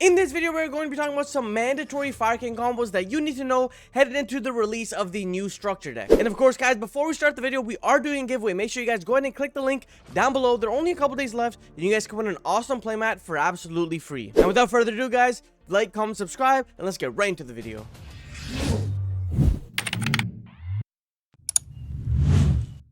In this video, we're going to be talking about some mandatory Fire King combos that you need to know headed into the release of the new structure deck. And of course, guys, before we start the video, we are doing a giveaway. Make sure you guys go ahead and click the link down below. There are only a couple days left, and you guys can win an awesome playmat for absolutely free. And without further ado, guys, like, comment, subscribe, and let's get right into the video.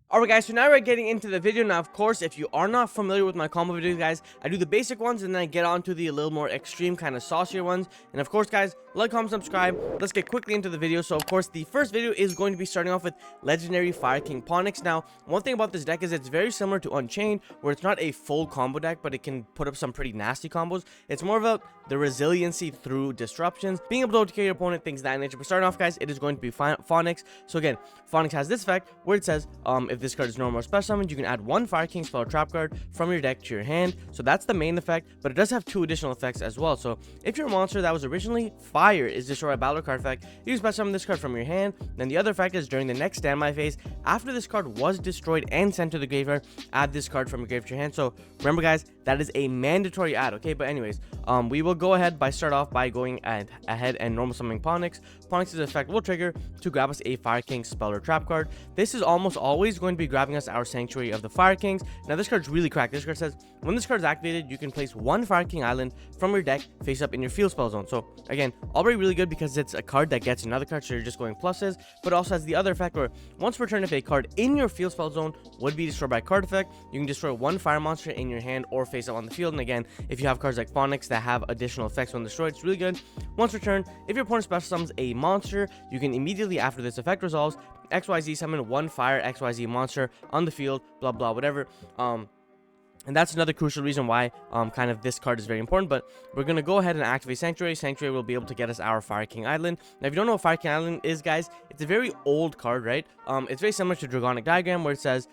Alright guys, so now we're getting into the video. Now of course, if you are not familiar with my combo videos, guys, I do the basic ones and then I get on to the a little more extreme kind of saucier ones. And of course, guys, like, comment, subscribe. Let's get quickly into the video. So of course, the first video is going to be starting off with legendary Fire King Ponix. Now, one thing about this deck is it's very similar to Unchained, where it's not a full combo deck, but it can put up some pretty nasty combos. It's more about the resiliency through disruptions, being able to OTK your opponent, things of that nature. But starting off, guys, it is going to be Ponix. So again, Ponix has this effect where it says, if this card is normal or special summoned, you can add one Fire King spell or trap card from your deck to your hand. So that's the main effect, but it does have two additional effects as well. So if your monster that was originally fire is destroyed by battle card effect, you can special summon this card from your hand. Then the other effect is during the next standby phase, after this card was destroyed and sent to the graveyard, add this card from your grave to your hand. So remember, guys, that is a mandatory add, okay? But anyways, we will go ahead by start off by going ahead and normal summoning Ponix. Ponix's effect will trigger to grab us a Fire King spell or trap card. This is almost always going to be grabbing us our Sanctuary of the Fire Kings. Now this card's really cracked. This card says when this card is activated, you can place one Fire King island from your deck face up in your field spell zone. So again, already really good because it's a card that gets another card, so you're just going pluses, but also has the other effect where once per turn, if a card in your field spell zone would be destroyed by card effect, you can destroy one fire monster in your hand or face up on the field. And again, if you have cards like Ponix that have additional effects when destroyed, it's really good. Once per turn, if your opponent special summons a monster, you can immediately after this effect resolves XYZ summon one fire XYZ monster on the field, blah blah whatever. And that's another crucial reason why kind of this card is very important. But we're going to go ahead and activate Sanctuary. Sanctuary will be able to get us our Fire King Island. Now, if you don't know what Fire King Island is, guys, it's a very old card, right? It's very similar to Dragonic Diagram, where it says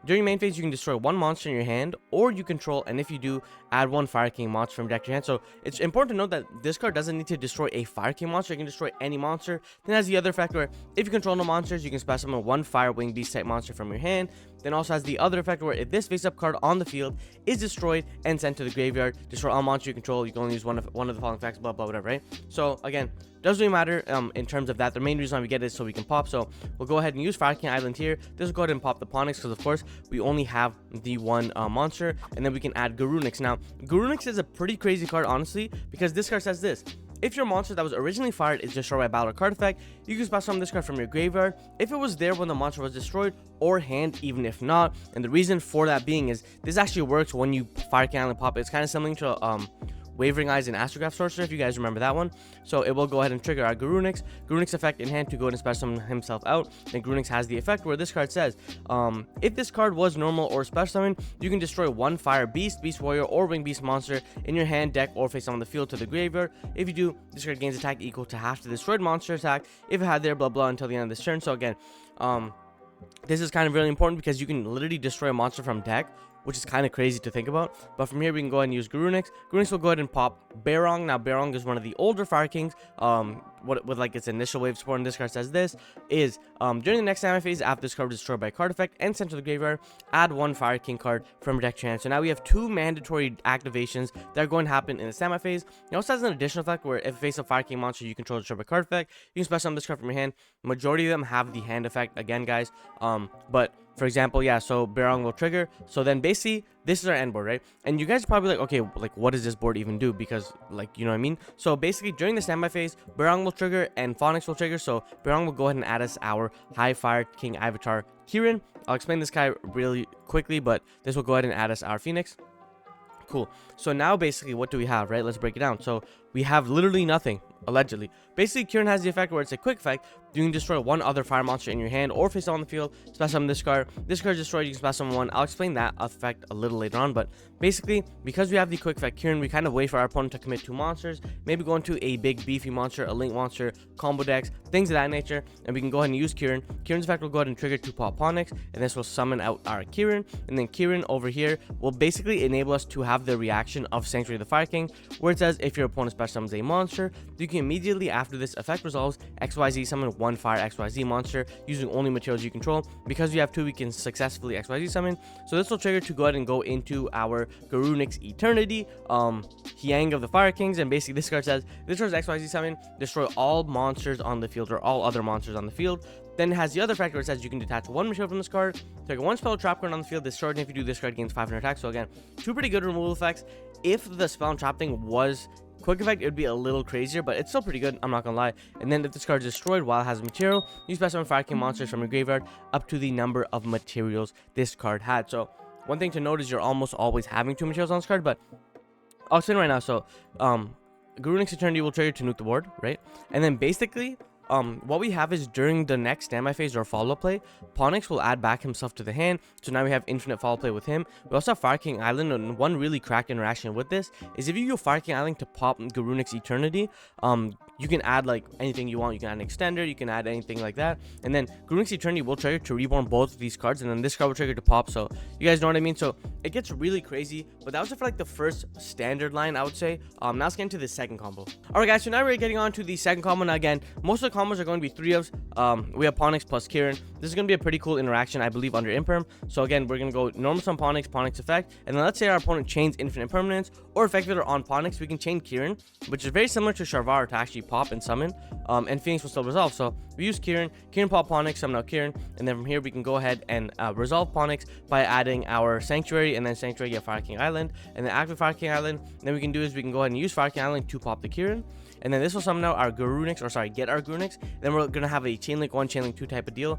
during main phase, you can destroy one monster in your hand or you control, and if you do, add one Fire King monster from deck to your hand. So it's important to note that this card doesn't need to destroy a Fire King monster. It can destroy any monster. Then has the other effect where if you control no monsters, you can special summon one Fire Wing Beast type monster from your hand. Then also has the other effect where if this face-up card on the field is destroyed and sent to the graveyard, destroy all monsters you control, you can only use one of the following effects, blah blah whatever, right? So again, doesn't really matter in terms of that. The main reason why we get it is so we can pop. So we'll go ahead and use Fire King Island here. This will go ahead and pop the Ponix because of course we only have the one monster, and then we can add Garunix. Now Garunix is a pretty crazy card, honestly, because this card says this: if your monster that was originally fired is destroyed by battle or card effect, you can special summon this card from your graveyard if it was there when the monster was destroyed, or hand even if not. And the reason for that being is this actually works when you Fire King Island pop. It's kind of similar to Wavering Eyes and Astrograph Sorcerer, if you guys remember that one. So it will go ahead and trigger our Garunix. Garunix effect in hand to go ahead and special summon himself out. Then Garunix has the effect where this card says, if this card was normal or special summon, you can destroy one Fire Beast, Beast Warrior, or Wing Beast monster in your hand, deck, or face on the field to the graveyard. If you do, this card gains attack equal to half the destroyed monster attack if it had there, blah blah, until the end of this turn. So again, this is kind of really important because you can literally destroy a monster from deck, which is kind of crazy to think about. But from here, we can go ahead and use Garunix. Garunix will go ahead and pop Barong. Now, Barong is one of the older Fire Kings, with like its initial wave support. And this card says this is, during the next standby phase, after this card is destroyed by card effect and sent to the graveyard, add one Fire King card from deck to your hand. So now we have two mandatory activations that are going to happen in the standby phase. It also has an additional effect where if you face a Fire King monster you control destroyed by card effect, you can special summon this card from your hand. Majority of them have the hand effect again, guys. But for example, yeah, so Barong will trigger. So then basically, this is our end board, right? And you guys are probably like, okay, like what does this board even do? Because like, you know what I mean? So basically, during the standby phase, Barong will trigger and Ponix will trigger. So Barong will go ahead and add us our High Fire King Avatar Kirin. I'll explain this guy really quickly, but this will go ahead and add us our Phoenix. Cool. So now basically, what do we have, right? Let's break it down. So we have literally nothing, allegedly. Basically, Kirin has the effect where it's a quick effect. You can destroy one other fire monster in your hand or face on the field. Special summon this card. This card is destroyed. You can special summon one. I'll explain that effect a little later on. But basically, because we have the quick effect Kirin, we kind of wait for our opponent to commit two monsters. Maybe go into a big beefy monster, a link monster, combo decks, things of that nature. And we can go ahead and use Kirin. Kirin's effect will go ahead and trigger to pop Ponix. And this will summon out our Kirin. And then Kirin over here will basically enable us to have the reaction of Sanctuary of the Fire King, where it says if your opponent special summons a monster, you can immediately after this effect resolves XYZ summon one fire XYZ monster using only materials you control. Because we have 2, we can successfully XYZ summon. So this will trigger to go ahead and go into our Garunix Eternity, Hyang of the Fire Kings, and basically this card says, this card's XYZ summon, destroy all monsters on the field, or all other monsters on the field. Then it has the other effect where it says you can detach 1 material from this card, take 1 spell trap card on the field, destroy it, and if you do, this card gains 500 attack. So again, 2 pretty good removal effects. If the spell and trap thing was quick effect, it would be a little crazier, but it's still pretty good, I'm not gonna lie. And then if this card is destroyed while it has material, you specify Fire King monsters from your graveyard up to the number of materials this card had. So one thing to note is you're almost always having 2 materials on this card, but I'll explain right now. So Garunix Eternity will trigger to nuke the board, right? And then basically what we have is during the next standby phase or follow play, Ponix will add back himself to the hand, so now we have infinite follow play with him. We also have Fire King Island, and one really cracked interaction with this is if you use Fire King Island to pop Garunix Eternity, you can add like anything you want. You can add an extender, you can add anything like that, and then Garunix Eternity will trigger to reborn both of these cards, and then this card will trigger to pop. So you guys know what I mean. So it gets really crazy, but that was it for like the first standard line, I would say. Now let's get into the second combo. All right guys, so now we're getting on to the second combo. Now again, most of the combos are going to be 3-ofs. We have Ponix plus Kirin. This is going to be a pretty cool interaction, I believe, under Imperm. So again, we're going to go normal summon Ponix effect, and then let's say our opponent chains infinite impermanence, or effectively on Ponix, we can chain Kirin, which is very similar to Sharvar to actually pop and summon, and Phoenix will still resolve. So we use Kirin pop Ponix, summon out Kirin, and then from here we can go ahead and resolve Ponix by adding our Sanctuary, and then Sanctuary get Fire King Island, and then activate Fire King Island. And then we can do is we can go ahead and use Fire King Island to pop the Kirin, and then this will summon out our Garunix, or sorry, get our Garunix. Then we're gonna have a chain link 1, chain link 2 type of deal.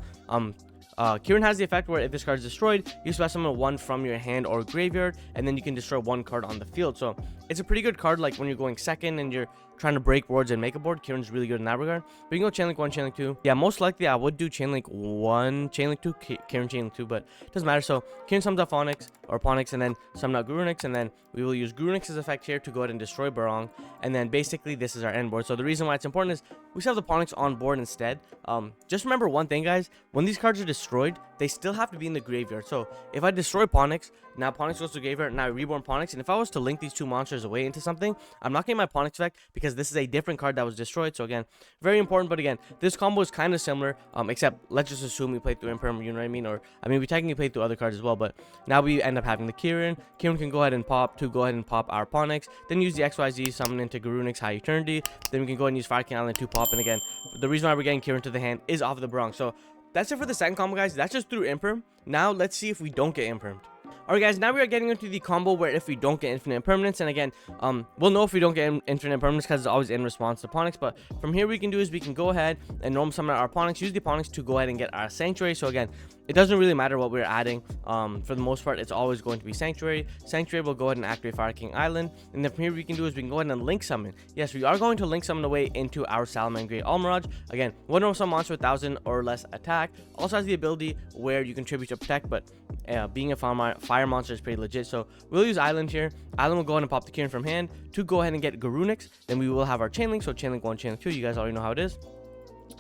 Kirin has the effect where if this card is destroyed, you specify summon 1 from your hand or graveyard, and then you can destroy 1 card on the field. So it's a pretty good card, like when you're going second and you're trying to break boards and make a board. Kirin's really good in that regard. We can go chain link 1, chain link 2. Yeah, most likely I would do chain link 1, chain link 2, Kirin chain link 2, but it doesn't matter. So Kirin summons out Ponix, and then summon out Garunix, and then we will use Garunix's effect here to go ahead and destroy Barong, and then basically this is our end board. So the reason why it's important is we still have the Ponix on board instead. Just remember one thing, guys: when these cards are destroyed, they still have to be in the graveyard. So if I destroy Ponix, now Ponix goes to the graveyard, and I reborn Ponix, and if I was to link these 2 monsters away into something, I'm not getting my Ponix effect because this is a different card that was destroyed. So again, very important. But again, this combo is kind of similar, except let's just assume we played through Imperm, you know what I mean? Or I mean, we technically played through other cards as well, but now we end up having the Kirin. Kirin can go ahead and pop our Ponix, then use the XYZ summon into Garunix High Eternity. Then we can go ahead and use Fire King Island to pop. And again, the reason why we're getting Kirin to the hand is off of the Barong. So that's it for the second combo, guys. That's just through Imperm. Now let's see if we don't get Impermed. Alright guys, now we are getting into the combo where if we don't get infinite impermanence, and again, we'll know if we don't get infinite impermanence because it's always in response to Ponix, but from here we can do is we can go ahead and normal summon our Ponix, use the Ponix to go ahead and get our Sanctuary. So again, it doesn't really matter what we're adding. For the most part, it's always going to be Sanctuary. Sanctuary will go ahead and activate Fire King Island, and then from here we can do is we can go ahead and link summon. Yes, we are going to link summon away into our Salamangreat Almirage. Again, one normal summon monster with 1000 or less attack. Also has the ability where you contribute to protect, but being a fire monster is pretty legit. So we'll use Island here. Island will go ahead and pop the Kirin from hand to go ahead and get Garunix. Then we will have our chain link. So chain link 1, chain link 2. You guys already know how it is.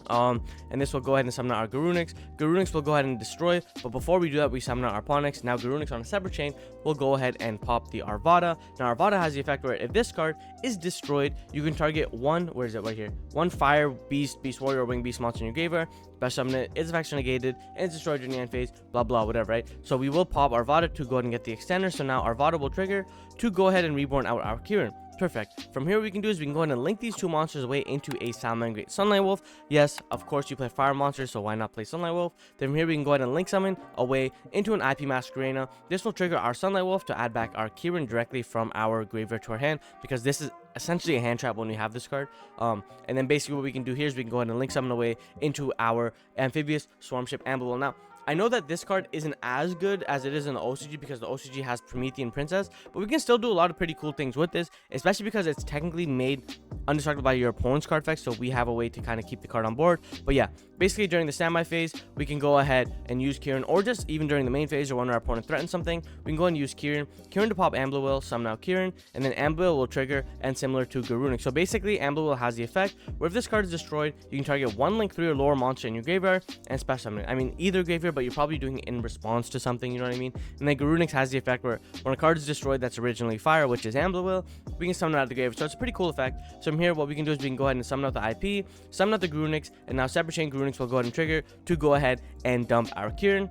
And this will go ahead and summon out our Garunix. Garunix will go ahead and destroy, but before we do that, we summon out our Ponix. Now Garunix on a separate chain will go ahead and pop the Arvada. Now Arvada has the effect where if this card is destroyed, you can target one, where is it, right here, one fire beast, beast warrior, or winged beast monster in your graveyard, special summon it, its effects are negated, and it's destroyed during the end phase, blah blah, whatever, right? So we will pop Arvada to go ahead and get the extender. So now Arvada will trigger to go ahead and reborn out our Kirin. Perfect. From here, we can do is we can go ahead and link these 2 monsters away into a Salamangreat Sunlight Wolf. Yes, of course, you play fire monsters, so why not play Sunlight Wolf? Then from here, we can go ahead and link summon away into an IP Masquerena. This will trigger our Sunlight Wolf to add back our Kirin directly from our graveyard to our hand, because this is essentially a hand trap when we have this card. And then basically what we can do here is we can go ahead and link summon away into our Amphibious Swarmship Amble. Now, I know that this card isn't as good as it is in the OCG because the OCG has Promethean Princess, but we can still do a lot of pretty cool things with this, especially because it's technically made undestructible by your opponent's card effects, so we have a way to kind of keep the card on board. But yeah, basically during the standby phase, we can go ahead and use Kirin, or just even during the main phase or when our opponent threatens something, we can go ahead and use Kirin to pop Ambler, summon out Kirin, and then Ambler will trigger, and similar to Garunix. So basically, Ambler has the effect where if this card is destroyed, you can target one link 3 or lower monster in your graveyard and special summon it. I mean, either graveyard, but but you're probably doing it in response to something, you know what I mean? And then Garunix has the effect where when a card is destroyed that's originally fire, which is Amber Will, we can summon it out of the grave. So it's a pretty cool effect. So from here, what we can do is we can go ahead and summon out the IP, summon out the Garunix, and now separate chain Garunix will go ahead and trigger to go ahead and dump our Kirin.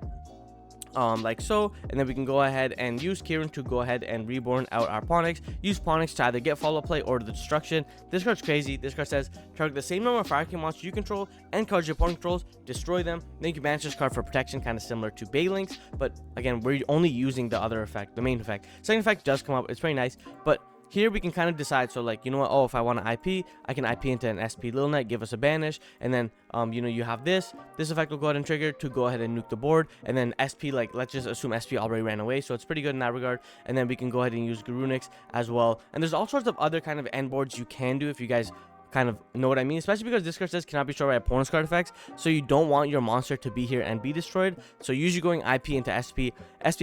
Like so, and then we can go ahead and use Kirin to go ahead and reborn out our Ponix. Use Ponix to either get follow play or the destruction. This card's crazy. This card says target the same number of Fire King monsters you control and cards your opponent controls, destroy them. Then you can banish this card for protection, kind of similar to Baylings, but again, we're only using the other effect, the main effect. Second effect does come up. It's pretty nice, but here we can kind of decide. So like, you know what, oh, if I want to IP, I can IP into an SP Little Knight, give us a banish, and then you know, you have this effect will go ahead and trigger to go ahead and nuke the board, and then SP, like, let's just assume SP already ran away, so it's pretty good in that regard. And then we can go ahead and use Garunix as well, and there's all sorts of other kind of end boards you can do if you guys kind of know what I mean, especially because this card says cannot be destroyed by opponent's card effects, so you don't want your monster to be here and be destroyed. So usually going IP into SP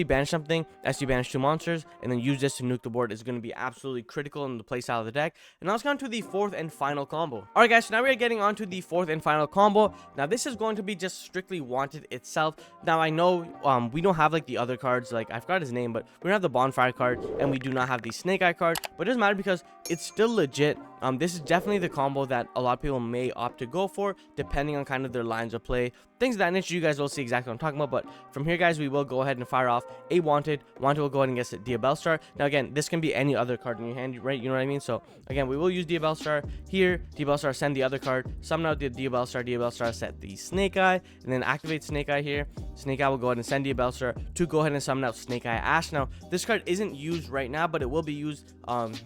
banish something, SP banish 2 monsters, and then use this to nuke the board is going to be absolutely critical in the playstyle of the deck. And now let's go on to the 4th and final combo. Alright guys, so now we're getting on to the 4th and final combo. Now this is going to be just strictly wanted itself. Now I know we don't have like the other cards, like I forgot his name, but we don't have the bonfire card, and we do not have the snake eye card, but it doesn't matter because it's still legit. This is definitely the combo that a lot of people may opt to go for, depending on kind of their lines of play. Things of that nature, you guys will see exactly what I'm talking about. But from here, guys, we will go ahead and fire off a Wanted. Wanted will go ahead and guess it, Diabellstar. Now, again, this can be any other card in your hand, right? You know what I mean? So, again, we will use Diabellstar here. Diabellstar, send the other card. Summon out the Diabellstar. Diabellstar, set the Snake Eye. And then activate Snake Eye here. Snake Eye will go ahead and send Diabellstar to go ahead and summon out Snake Eye Ash. Now, this card isn't used right now, but it will be used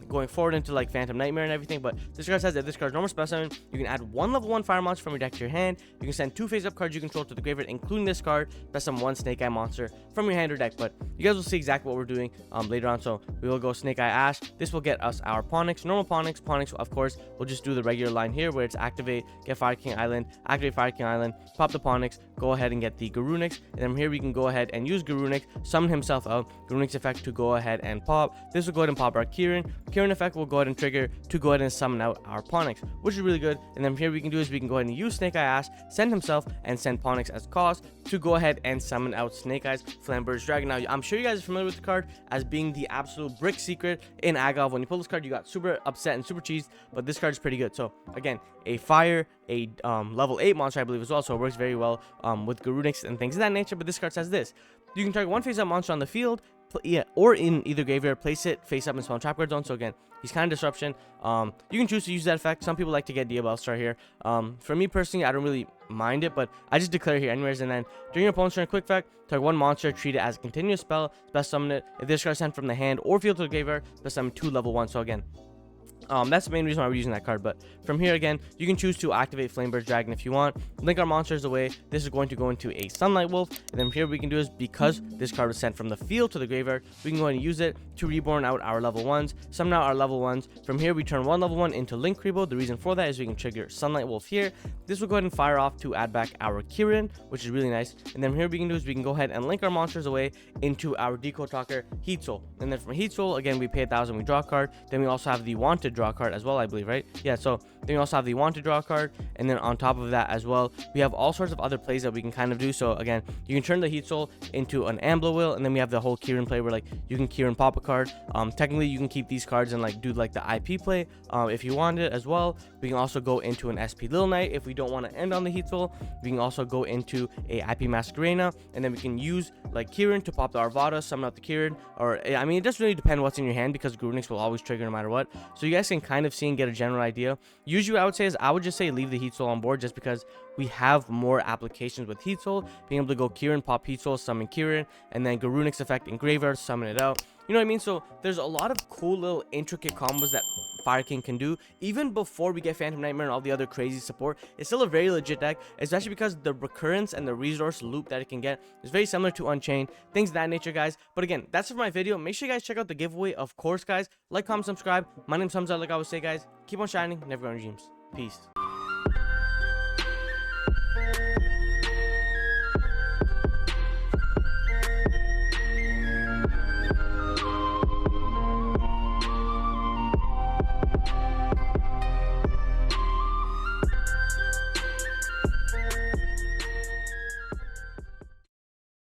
going forward into, like, Phantom Nightmare and everything. But this card says that this card's normal specimen. You can add 1 level 1 fire monster from your deck to your hand. You can send 2 face-up cards you control to the graveyard, including this card, best summon 1 Snake Eye monster from your hand or deck. But you guys will see exactly what we're doing later on. So we will go Snake Eye Ash. This will get us our Ponix, normal Ponix. Ponix, of course, we'll just do the regular line here where it's activate, get Fire King Island, activate Fire King Island, pop the Ponix, go ahead and get the Garunix, and then here we can go ahead and use Garunix, summon himself out, Garunix effect to go ahead and pop. This will go ahead and pop our Kirin. Kirin effect will go ahead and trigger to go ahead and summon out our Ponix, which is really good. And then here we can do is we can go ahead and use Snake Eye Ash, send himself, and send Ponix as cost to go ahead and summon out Snake Eyes Flamberge Dragon. Now, I'm sure you guys are familiar with the card as being the absolute brick secret in Agov. When you pull this card, you got super upset and super cheesed, but this card is pretty good. So again, a fire, a level 8 monster, I believe, as well, so it works very well with Garunix and things of that nature. But this card says this: you can target 1 face-up monster on the field, or in either graveyard, place it face up and spawn trap card zone. So again, he's kind of disruption. You can choose to use that effect. Some people like to get Diabellstar here. For me personally, I don't really mind it, but I just declare here anyways. And then during your opponent's turn, quick effect, target 1 monster, treat it as a continuous spell, best summon it. If this card is sent from the hand or field to the graveyard, best summon 2 level 1. So again, that's the main reason why we're using that card. But from here, again, you can choose to activate Flamberge Dragon if you want. Link our monsters away. This is going to go into a Sunlight Wolf. And then here we can do is, because this card was sent from the field to the graveyard, we can go ahead and use it to reborn out our level 1s. Summon out our level 1s. From here, we turn 1 level 1 into Link Rebo. The reason for that is we can trigger Sunlight Wolf here. This will go ahead and fire off to add back our Kirin, which is really nice. And then here we can do is we can go ahead and link our monsters away into our Decode Talker Heat Soul. And then from Heat Soul, again, we pay 1,000, we draw a card. Then we also have the Wanted draw card as well, I believe, right? Yeah, so then we also have the Wanted draw card, and then on top of that as well, we have all sorts of other plays that we can kind of do. So again, you can turn the Heat Soul into an Ambler Will, and then we have the whole Kirin play where like you can Kirin pop a card. Technically you can keep these cards and like do like the IP play if you want it as well. We can also go into an SP Little Knight if we don't want to end on the Heat Soul. We can also go into a IP Masquerena, and then we can use like Kirin to pop the Arvada, summon out the Kirin, or I mean, it doesn't really depend what's in your hand because Garunix will always trigger no matter what. So you guys can kind of see and get a general idea. Usually what I would say is I would just say leave the Heat Soul on board, just because we have more applications with Heat Soul, being able to go Kirin, pop Heat Soul, summon Kirin, and then Garunix effect in graveyard, summon it out. You know what I mean? So there's a lot of cool little intricate combos that Fire King can do even before we get Phantom Nightmare and all the other crazy support. It's still a very legit deck, especially because the recurrence and the resource loop that it can get is very similar to Unchained, things of that nature, guys. But again, that's it for my video. Make sure you guys check out the giveaway, of course, guys. Like, comment, subscribe. My name's Hamza. Like I always say, guys, keep on shining, never go on your dreams. Peace.